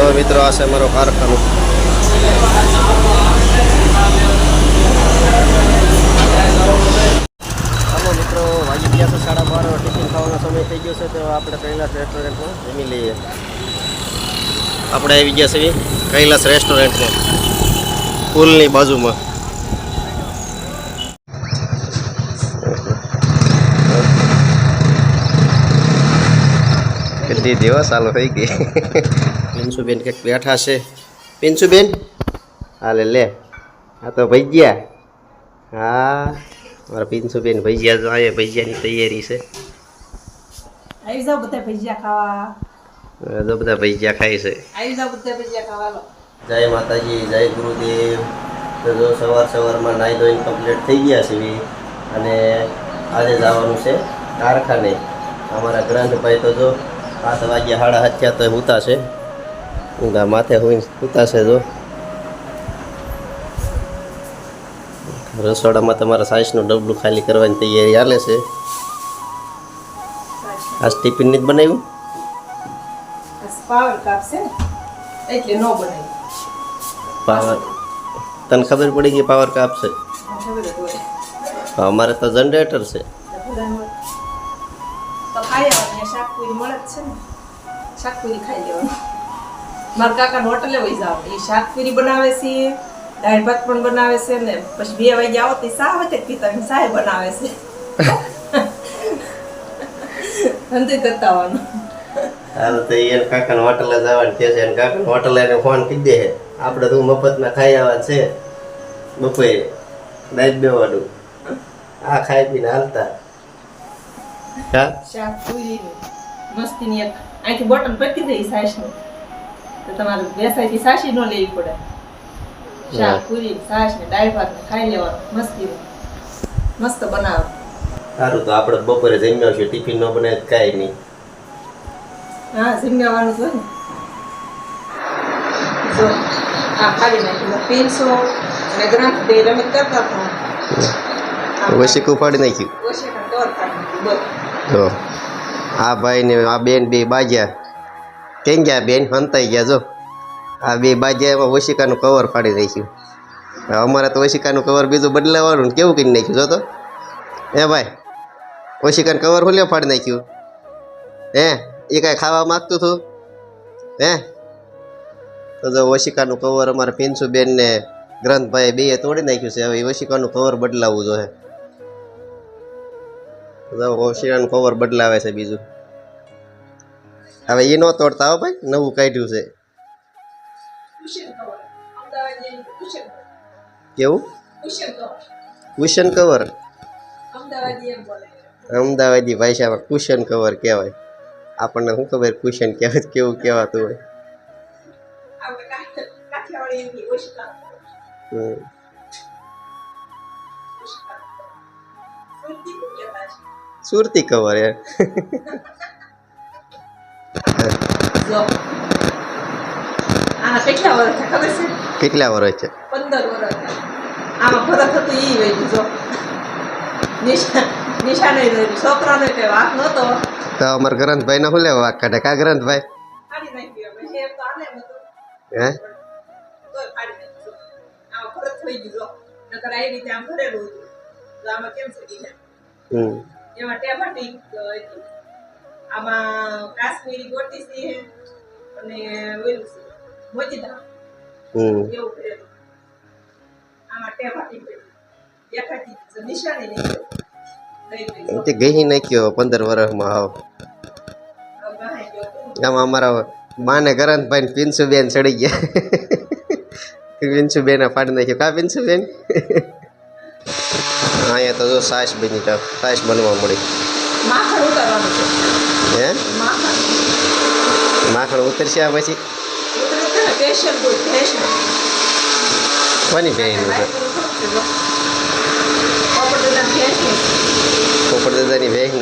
જો મિત્રો આ છે મારો કારખાનું. હાલો મિત્રો, વાગી ગયા છે 12:30. ટિફિન ખાવાનો સમય થઈ ગયો છે તો આપણે કૈલાસ રેસ્ટોરન્ટમાં જમી લઈએ. આપણે આવી ગયા છે કૈલાસ રેસ્ટોરન્ટમાં, પુલની બાજુમાં. કેટલી દિવસ ચાલુ થઈ ગઈ. પિન્સુબેન કંઈક બેઠા છે. પિન્સુબેન હાલે લે, આ તો ભજીયા. હા મારા પિન્સુબેન ભજીયા જો આવે, ભજીયાની તૈયારી છે. આવી જાવ બધા ભજીયા ખાવા. જો બધા ભજીયા ખાય છે. આવી જાવ બધા ભજીયા ખાવા. જય માતાજી, જય ગુરુદેવ. તો જો સવારમાં નાહી ધોઈને કમ્પ્લીટ થઈ ગયા છે અને આજે જવાનું છે કારખાને. અમારા ગ્રંથભાઈ તો જો 7 વાગ્યા 7:30 તો સૂતા છે. ઊંઘા માથે હોઈને સૂતા છે. જો રસોડામાં તમારા સાઈસનું ડબલું ખાલી કરવાની તૈયારી ચાલે છે. આજ ટિફિન નથી બનાવ્યું. પાવર કાપ છે એટલે નો બનાવી. પાવર તને ખબર પડી ગઈ પાવર કાપ છે? અમારે તો જનરેટર છે. તો ખાઈ આવવાની શાકપુરી મળે જ છે ને, શાકપુરી ખાઈ લેવાની. મારા કાકા હોટલે વહી જાવ, એ શાકપુરી બનાવે છે, દાળ ભાત પણ બનાવે છે ને પછી 2 વાગે આવો તો સા વખત પીતા સાય બનાવે છે. ધંધો કરતા આવવાનું. હાલ તો એને કાકાને હોટલે જવાનું કે છે. એને કાકાને હોટલે એને ફોન કરી દે. આપણે તો મફતમાં ખાઈ આવવા છે. બપોરે દાઈ બેવાનું આ ખાઈ પીને હાલતા. હા શાકપુરી મસ્તીની એક અહીંથી બોટલ પતી જાય સાસની, તો તમારે વેસાઈથી સાસી ન લેવી પડે. શાકપુરી સાસ ને દાળ ભાત ખાઈ લેવાનું મસ્તી. મસ્ત બનાવો. સારું, તો આપણે બપોરે જમ્યા છે. ટિફિન ન બનાવે કાંઈ નહીં. હા જમવાનું હોય ને. જો આ ખાલી નાખ્યું પીનસો અને ગ્રાફ બે રમત કરતા હતા. વસીકું ફાડી નાખ્યું. ઓછી પણ તોર કાઢી બસ. જો આ ભાઈ ને આ બેન બે બાજ્યા. કેમ ગયા બેન? હંતાઈ ગયા. જો આ બે બાજ્યા, એમાં વસિકાનું કવર ફાડી નાખ્યું. અમારે તો વસિકાનું કવર બીજું બદલાવાનું કેવું કરી નાખ્યું. જો તો હે ભાઈ, વસિકાનું કવર ખોલ્યો ફાડી નાખ્યું. હે એ કાંઈ ખાવા માગતું હતું? હે તો જો વસિકાનું કવર અમારે પિન્સુબેન ને ગ્રંથભાઈ બેએ તોડી નાખ્યું છે. હવે એ વસિકાનું કવર બદલાવવું જોઈએ. વસિકાનું કવર બદલાવે છે બીજું. હવે એ ન તોડતા હો ભાઈ, નવું કાઢ્યું છે. કેવું? Cushion cover. અમદાવાદી ભાષામાં કુશન કવર કહેવાય. આપણને શું ખબર કુશન કહેવાય કેવું કહેવાતું હોય. સુરતી કવર યાર. કેટલા વર્ષ છે? 15 વર્ષ. આમાં ફરક હતો એ વહી જો નિશાને છોકરાને કઈ વાક નતો. તો અમારા ગ્રંથભાઈ ને શું લેવા વાક કાઢે? કા ગ્રંથભાઈ ફાડી નાખ્યો પછી એમ તો આને નતો. હે તો ફાડી નાખ્યો. આમાં ફરક થઈ ગયો. નકર આ રીતે આમ ભરેલું હતું. તો આમાં કેમ સડી જાય? એમાં ટેબાટી આમાં કાશ્મીરી ગોટી છે અને ઓલું છે મોજીદા. એવું કરેલું. આમાં ટેબાટી દેખાતી નિશાની નહીં. તે ગઈ નાખ્યો 15 વર્ષમાં. હાવ આમાં અમારા માને ગ્રંથભાઈ ને પિન્સુબેન ચડી ગયા. પિન્સુબેન ફાડી નાખ્યો. કા પિન્સુબેન? અહીંયા તો જો સાસ બની જાવ, સાસ બનવા મળી. માખણ ઉતારવાનું છે. હે માખણ માખણ ઉતરશે આ પછી? સ્પેશિયલ કોઈ ફેશન કોની બેન? પોપટ દાદાની બહેન.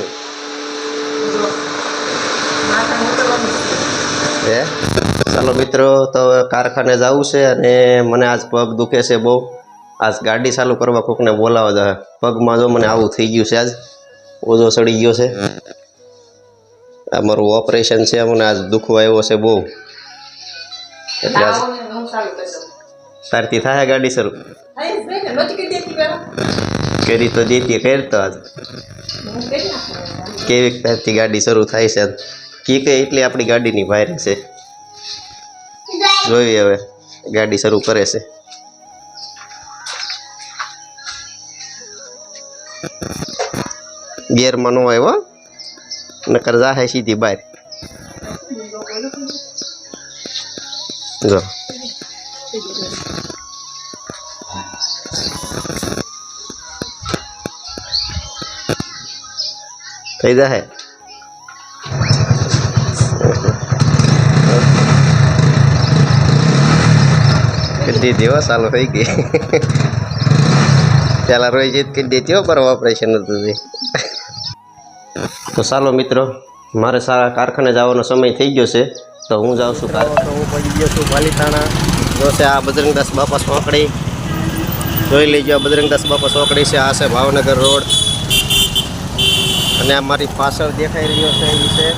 હે ચાલો મિત્રો, તો કારખાને જવું છે અને મને આજ પગ દુખે છે બહુ. આજ ગાડી ચાલુ કરવા કોકને બોલાવા જાય. પગમાં જો મને આવું થઈ ગયું છે. આજ ઓજો ચડી ગયો છે. આ મારું ઓપરેશન છે. મને આજ દુખવા આવ્યો છે બહુ. એટલે આવો ને હું ચાલુ કરી દઉં. તારથી થાય ગાડી શરૂ આઈ જ બેને નોતી કરી દેતી પેલા. કરી તો દેતી કરતો આજ હું કરી નાખું. કેવી તારથી ગાડી શરૂ થાય છે કી કે એટલી આપણી ગાડીની બહાર છે જોઈએ હવે ગાડી શરૂ કરે છે ગેરમાં ન આવ્યો નકર જાહે સીધી બહાર જો થઈ જાહે દીધી હો ચાલુ થઈ ગઈ પેલા રોઈ જીત કરી દેતી હો પર ઓપરેશન હતું તે તો ચાલો મિત્રો મારે સારા કારખાને જવાનો સમય થઈ ગયો છે તો હું જાઉં છું કારખાને હું પહોંચી ગયો છું પાલીતાણા જોશે આ બજરંગદાસ બાપા સોંકડી જોઈ લેજો બજરંગદાસ બાપા સોંકડી છે આ છે ભાવનગર રોડ અને આ મારી પાછળ દેખાઈ રહ્યો છે એ છે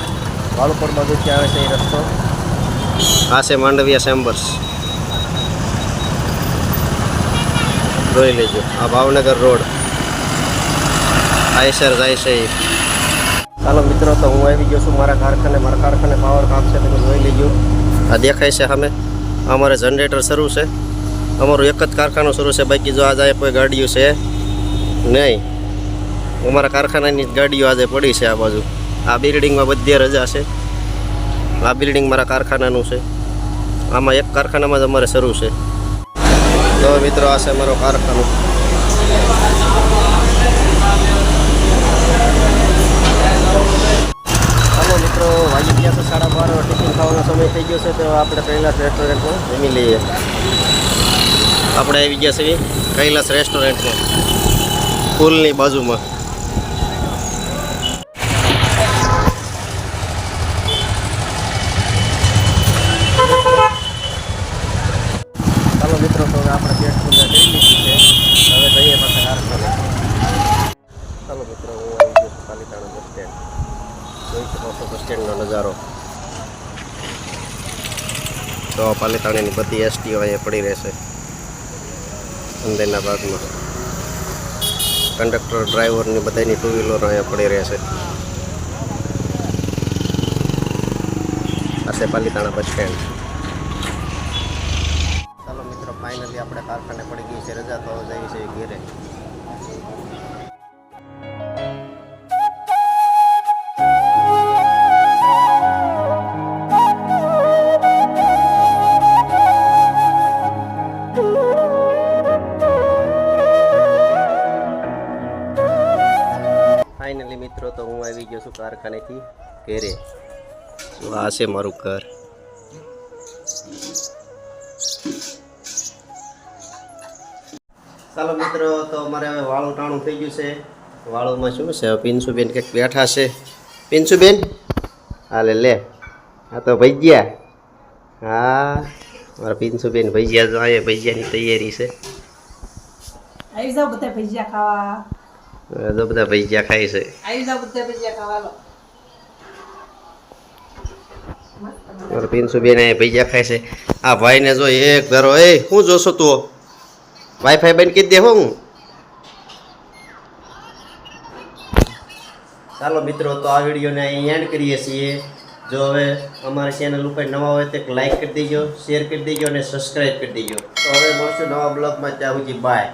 વાળુપર બાજુથી આવે છે એ રસ્તો આ છે માંડવિયા ચેમ્બર્સ જોઈ લેજો આ ભાવનગર રોડ આયસર જાય છે ચાલો મિત્રો તો હું આવી ગયો છું મારા કારખાને પાવર કામ છે તમે જોઈ લેજો આ દેખાય છે સામે અમારે જનરેટર શરૂ છે અમારું એક જ કારખાનું શરૂ છે બાકી જો આજે કોઈ ગાડીઓ છે નહીં અમારા કારખાનાની ગાડીઓ આજે પડી છે આ બાજુ આ બિલ્ડિંગમાં બધી રજા છે આ બિલ્ડિંગ મારા કારખાનાનું છે આમાં એક કારખાનામાં જ અમારે શરૂ છે તો મિત્રો આ છે મારો કારખાનું ચાલો મિત્રો વાગી ગયા છે 12:30 ટિફિન ખાવાનો સમય થઈ ગયો છે તો આપણે કૈલાસ રેસ્ટોરન્ટમાં જમી લઈએ આપણે આવી ગયા છીએ કૈલાસ રેસ્ટોરન્ટમાં પુલની બાજુમાં ચાલો મિત્રો તો હવે આપણે પેટ પૂજા કરી લીધી છે હવે જઈએ પાછા કારખાને ચાલો મિત્રો હું આવી ગયો છું પાલીતાણા બસ સ્ટેન્ડ જોઈ શકો છો બસ સ્ટેન્ડનો નજારો તો પાલીતાણાની બધી એસટીઓ અહીંયા પડી રહેશે અંદરના ભાગમાં કંડક્ટર ડ્રાઈવરની બધાની ટુ વ્હીલરો અહીંયા પડી રહેશે આ છે પાલીતાણા બસ સ્ટેન્ડ ચાલો મિત્રો ફાઇનલી આપણે કારખાને પડી ગઈ છે રજા તો જઈએ છીએ ઘેરે ફાઇનલી મિત્રો તો હું આવી ગયો છું કારખાનેથી ઘેરે આ છે મારું ઘર ચાલો મિત્રો તો અમારે હવે વાળું ટાણું થઈ ગયું છે વાળુમાં શું છે પિન્સુબેન કંઈક બેઠા છે પિન્સુબેન હાલે લે આ તો ભજીયા હા મારા પિન્સુબેન ભજીયા જો આવે ભજીયાની તૈયારી છે આવી જાવ બધા ભજીયા ખાવા જો બધા ભજીયા ખાય છે આવી જાવ બધા ભજીયા ખાવા લો મારા પિન્સુબેન અહીંયા ભજીયા ખાય છે આ ભાઈને જો એક ધરો એ શું જોશો તું વાઈફાઈ બંધ કરી દે હું ચાલો મિત્રો તો આ વિડીયોને અહીં એન્ડ કરીએ છીએ જો હવે અમારી ચેનલ ઉપર નવા હોય તો લાઈક કરી દેજો શેર કરી દેજો અને સબસ્ક્રાઈબ કરી દેજો તો હવે મળશું નવા બ્લોગમાં ત્યાં સુધી બાય